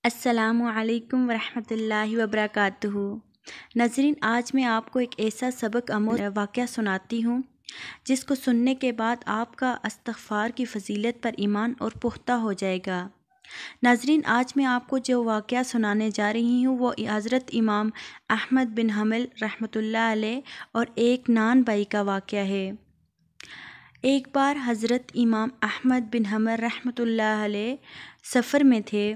السلام علیکم ورحمۃ اللہ وبرکاتہ۔ ناظرین، آج میں آپ کو ایک ایسا سبق آموز واقعہ سناتی ہوں جس کو سننے کے بعد آپ کا استغفار کی فضیلت پر ایمان اور پختہ ہو جائے گا۔ ناظرین، آج میں آپ کو جو واقعہ سنانے جا رہی ہوں وہ حضرت امام احمد بن حنبل رحمۃ اللہ علیہ اور ایک نان بائی کا واقعہ ہے۔ ایک بار حضرت امام احمد بن حنبل رحمۃ اللہ علیہ سفر میں تھے۔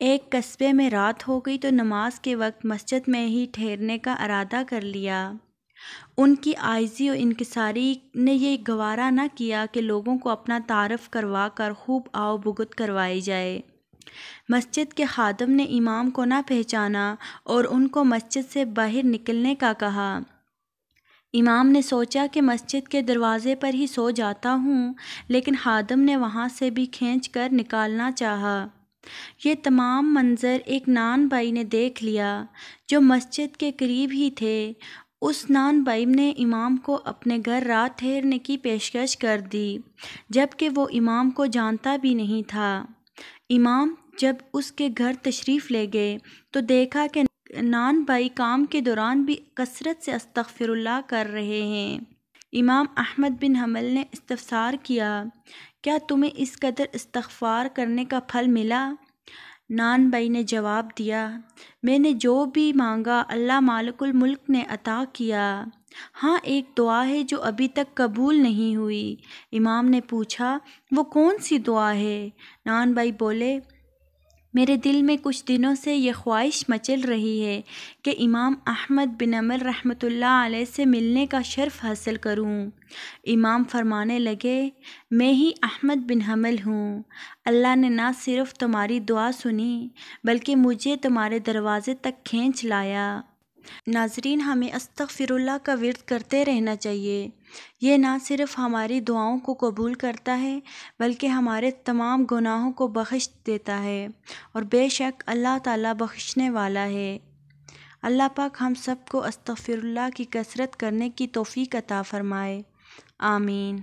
ایک قصبے میں رات ہو گئی تو نماز کے وقت مسجد میں ہی ٹھہرنے کا ارادہ کر لیا۔ ان کی عاجزی و انکساری نے یہ گوارا نہ کیا کہ لوگوں کو اپنا تعارف کروا کر خوب آؤ بھگت کروائی جائے۔ مسجد کے خادم نے امام کو نہ پہچانا اور ان کو مسجد سے باہر نکلنے کا کہا۔ امام نے سوچا کہ مسجد کے دروازے پر ہی سو جاتا ہوں، لیکن خادم نے وہاں سے بھی کھینچ کر نکالنا چاہا۔ یہ تمام منظر ایک نان بھائی نے دیکھ لیا جو مسجد کے قریب ہی تھے۔ اس نان بھائی نے امام کو اپنے گھر رات ٹھہرنے کی پیشکش کر دی، جبکہ وہ امام کو جانتا بھی نہیں تھا۔ امام جب اس کے گھر تشریف لے گئے تو دیکھا کہ نان بھائی کام کے دوران بھی کثرت سے استغفر اللہ کر رہے ہیں۔ امام احمد بن حنبل نے استفسار کیا، کیا تمہیں اس قدر استغفار کرنے کا پھل ملا؟ نان بھائی نے جواب دیا، میں نے جو بھی مانگا اللہ مالک الملک نے عطا کیا۔ ہاں، ایک دعا ہے جو ابھی تک قبول نہیں ہوئی۔ امام نے پوچھا، وہ کون سی دعا ہے؟ نان بھائی بولے، میرے دل میں کچھ دنوں سے یہ خواہش مچل رہی ہے کہ امام احمد بن حنبل رحمۃ اللہ علیہ سے ملنے کا شرف حاصل کروں۔ امام فرمانے لگے، میں ہی احمد بن حنبل ہوں۔ اللہ نے نہ صرف تمہاری دعا سنی بلکہ مجھے تمہارے دروازے تک کھینچ لایا۔ ناظرین، ہمیں استغفر اللہ کا ورد کرتے رہنا چاہیے۔ یہ نہ صرف ہماری دعاؤں کو قبول کرتا ہے بلکہ ہمارے تمام گناہوں کو بخش دیتا ہے، اور بے شک اللہ تعالیٰ بخشنے والا ہے۔ اللہ پاک ہم سب کو استغفر اللہ کی کثرت کرنے کی توفیق عطا فرمائے۔ آمین۔